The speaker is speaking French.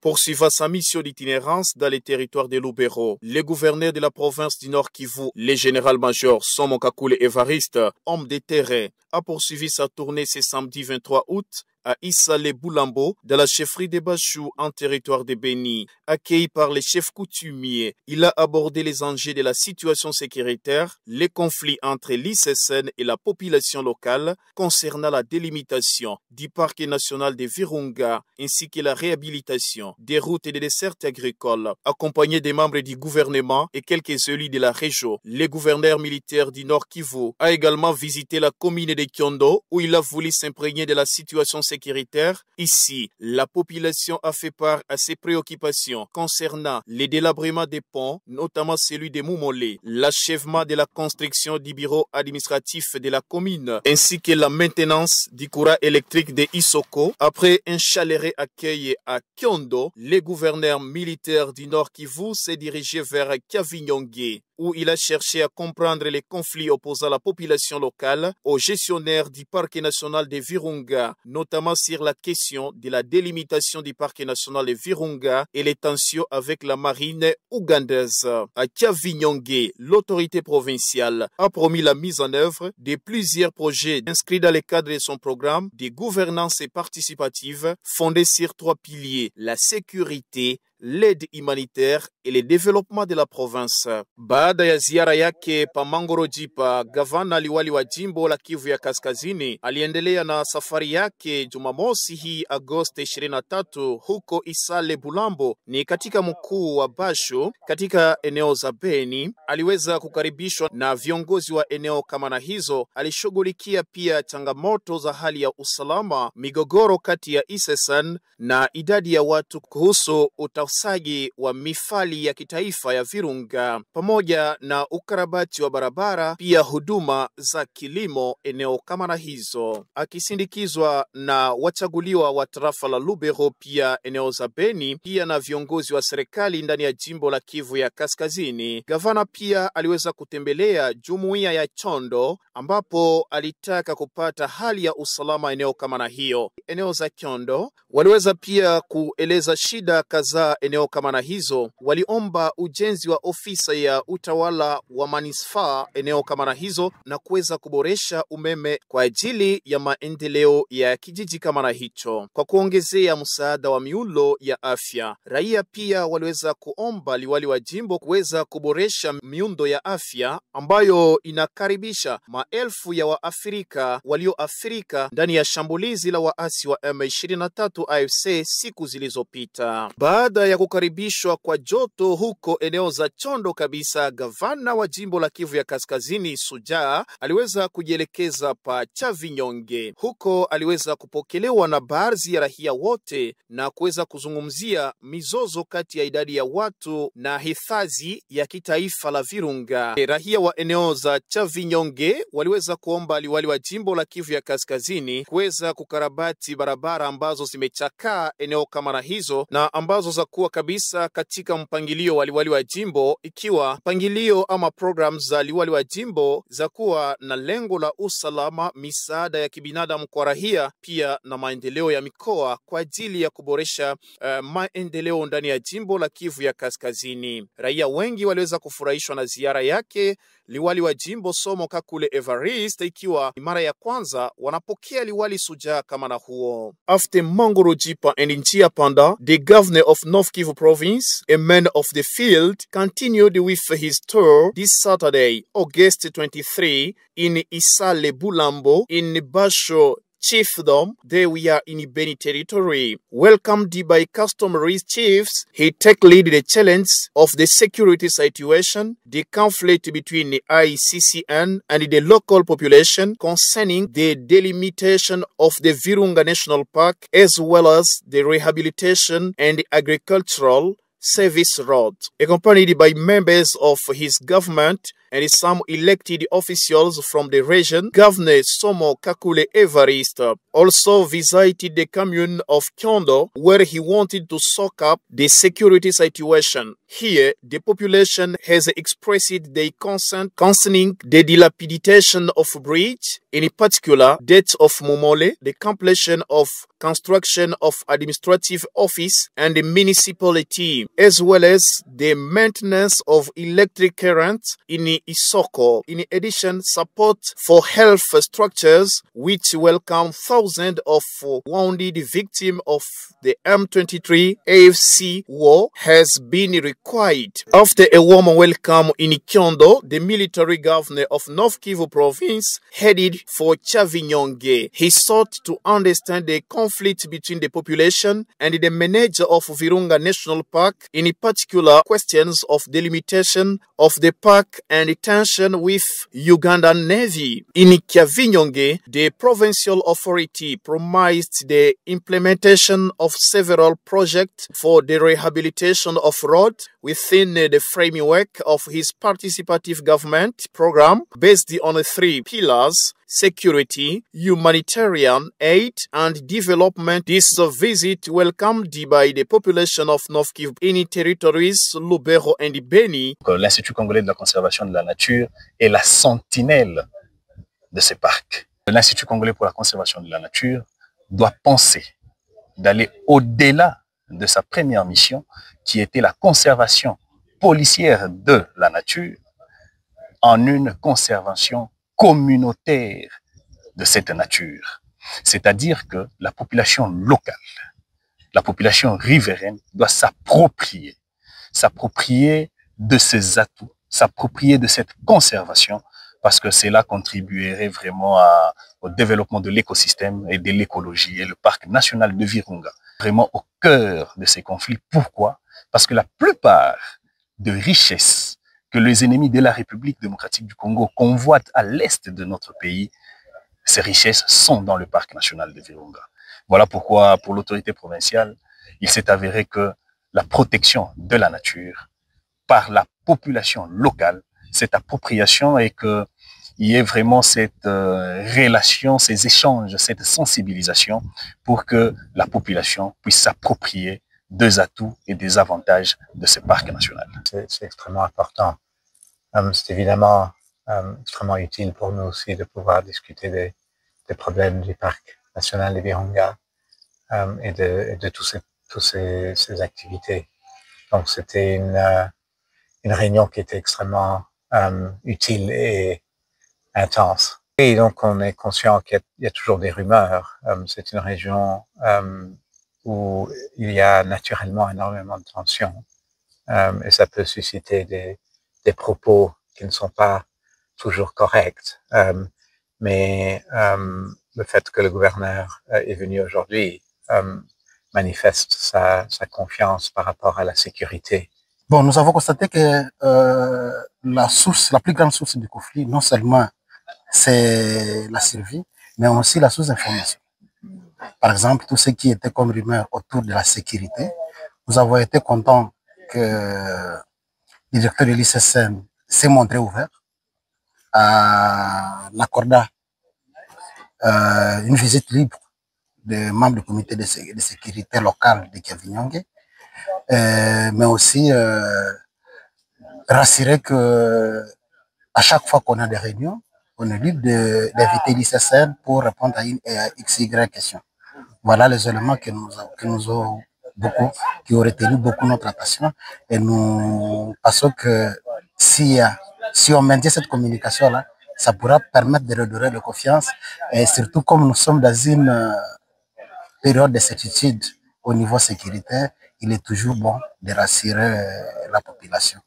poursuivra sa mission d'itinérance dans les territoires de Lubero. Le gouverneur de la province du Nord Kivu, le général-major Somo Kakule Evariste, homme de terrain, a poursuivi sa tournée ce samedi 23 août à Isale Boulambo, dans la chefferie de Bachou, en territoire de Beni. Accueilli par les chefs coutumiers, il a abordé les enjeux de la situation sécuritaire, les conflits entre l'ICSN et la population locale concernant la délimitation du parc national de Virunga ainsi que la réhabilitation des routes et des dessertes agricoles. Accompagné des membres du gouvernement et quelques élus de la région, le gouverneur militaire du Nord Kivu a également visité la commune de Kyondo où il a voulu s'imprégner de la situation sécuritaire. Ici, la population a fait part à ses préoccupations concernant les délabrements des ponts, notamment celui de Moumolé, l'achèvement de la construction du bureau administratif de la commune, ainsi que la maintenance du courant électrique de Isoko. Après un chaleureux accueil à Kyondo, le gouverneur militaire du Nord Kivu s'est dirigé vers Kavinyonge, où il a cherché à comprendre les conflits opposant la population locale aux gestionnaires du parc national de Virunga, notamment sur la question de la délimitation du parc national de Virunga et les tensions avec la marine ougandaise. À Kavinyonge, l'autorité provinciale a promis la mise en œuvre de plusieurs projets inscrits dans le cadre de son programme de gouvernance participative fondé sur 3 piliers: la sécurité, l'aide humanitaire et le développement de la province. Baada ya ziara yake pa Mangorojipa, gavana liwali wa jimbo la Kivu ya Kaskazini aliendelea na safari yake Jumamosi hii Agosti 23 huko Isale Bulambo, ni katika mkuu wa Basho katika eneo za Beni. Aliweza kukaribishwa na viongozi wa eneo kama na hizo. Alishughulikia pia changamoto za hali ya usalama, migogoro kati ya ICSN na idadi ya watu, kuhusu utausaji wa mifali ya kitaifa ya Virunga, pamoja na ukarabati wa barabara, pia huduma za kilimo eneo kama na hizo. Akisindikizwa na wachaguliwa wa tarafa la Lubero, pia eneo za Beni, pia na viongozi wa serikali ndani ya jimbo la Kivu ya Kaskazini, gavana pia aliweza kutembelea jumuiya ya Chondo ambapo alitaka kupata hali ya usalama eneo kama na hiyo. Eneo za Chondo waliweza pia kueleza shida kadhaa eneo kama na hizo. Waliomba ujenzi wa ofisa ya utawala wa manisfaa eneo kama na hizo na kuweza kuboresha umeme kwa ajili ya maendeleo ya kijiji kama na hicho, kwa kuongezea msaada wa miundo ya afya. Raia pia waliweza kuomba liwali wa jimbo kuweza kuboresha miundo ya afya ambayo inakaribisha maelfu ya Waafrika walioathirika ndani ya shambulizi la waasi wa M23 AFC siku zilizopita. Baada ya kukaribishwa kwa joto huko eneo za Chondo kabisa, gavana wa jimbo la Kivu ya Kaskazini Sujaa aliweza kujielekeza pa Chavinyonge. Huko aliweza kupokelewa na baadhi ya raia wote na kuweza kuzungumzia mizozo kati ya idadi ya watu na hifadhi ya kitaifa la Virunga. Raia wa eneo za Chavinyonge waliweza kuomba liwali wa jimbo la Kivu ya Kaskazini kuweza kukarabati barabara ambazo zimechakaa eneo kama na hizo na ambazo za kuwa kabisa katika mpangilio wa liwali wa jimbo, ikiwa mpangilio ama programs za liwali wa jimbo za kuwa na lengo la usalama, misaada ya kibinadamu kwa raia, pia na maendeleo ya mikoa kwa ajili ya kuboresha maendeleo ndani ya jimbo la Kivu ya Kaskazini. Raia wengi waliweza kufurahishwa na ziara yake liwali wa jimbo Somo Kakule Evariste, ikiwa mara ya kwanza wanapokea liwali Sujaa kama na huo. After Mangorojipa and Njia Panda, the governor of North Kivu province, a man of the field, continued with his tour this Saturday, August 23, in Isale Bulambo, in Basho Chiefdom. There we are in Beni territory. Welcomed by customary chiefs, he tackled the challenge of the security situation, the conflict between the ICCN and the local population concerning the delimitation of the Virunga National Park, as well as the rehabilitation and agricultural service road. Accompanied by members of his government, and some elected officials from the region, Governor Somo Kakule Evariste also visited the commune of Kyondo, where he wanted to soak up the security situation. Here, the population has expressed their concern concerning the dilapidation of bridge, in particular, death of Momole, the completion of construction of administrative office and the municipality, as well as the maintenance of electric current in Isoko. In addition, support for health structures, which welcome thousands of wounded victims of the M23 AFC war, has been required. After a warm welcome in Kyondo, the military governor of North Kivu province headed for Chavinyonge. He sought to understand the conflict between the population and the manager of Virunga National Park, in particular questions of delimitation of the park and tension with Ugandan Navy. In Chavinyonge, the provincial authority promised the implementation of several projects for the rehabilitation of roads within the framework of his participative government program based on 3 pillars: security, humanitarian aid, and development. This visit welcomed by the population of North Kivu in territories Lubero and Beni. L'Institut congolais de la conservation de la nature est la sentinelle de ces parcs. L'Institut congolais pour la conservation de la nature doit penser d'aller au-delà de sa première mission, qui était la conservation policière de la nature, en une conservation communautaire de cette nature. C'est-à-dire que la population locale, la population riveraine doit s'approprier de ses atouts, s'approprier de cette conservation, parce que cela contribuerait vraiment au développement de l'écosystème et de l'écologie. Et le parc national de Virunga, vraiment au cœur de ces conflits. Pourquoi? Parce que la plupart de richesses que les ennemis de la République démocratique du Congo convoitent à l'est de notre pays, ces richesses sont dans le parc national de Virunga. Voilà pourquoi, pour l'autorité provinciale, il s'est avéré que la protection de la nature par la population locale, cette appropriation, et qu'il y ait vraiment cette relation, ces échanges, cette sensibilisation pour que la population puisse s'approprier des atouts et des avantages de ce parc national. C'est extrêmement important. C'est évidemment extrêmement utile pour nous aussi de pouvoir discuter des problèmes du parc national de Virunga et de toutes ces activités. Donc c'était une réunion qui était extrêmement utile et intense. Et donc on est conscient qu'il y a toujours des rumeurs. C'est une région où il y a naturellement énormément de tensions et ça peut susciter des propos qui ne sont pas toujours corrects. Mais le fait que le gouverneur est venu aujourd'hui manifeste sa confiance par rapport à la sécurité. Bon, nous avons constaté que la plus grande source du conflit, non seulement c'est la survie, mais aussi la source d'information. Par exemple, tout ce qui était comme rumeur autour de la sécurité, nous avons été contents que le directeur de l'ICSN s'est montré ouvert en accordant une visite libre des membres du comité de sécurité locale de Chavinyonge, mais aussi rassurer que à chaque fois qu'on a des réunions, on est libre d'inviter l'ICSN pour répondre à une XY question. Voilà les éléments qui ont retenu beaucoup notre attention, et nous pensons que si on maintient cette communication-là, ça pourra permettre de redorer la confiance, et surtout comme nous sommes dans une période de certitude au niveau sécuritaire, il est toujours bon de rassurer la population.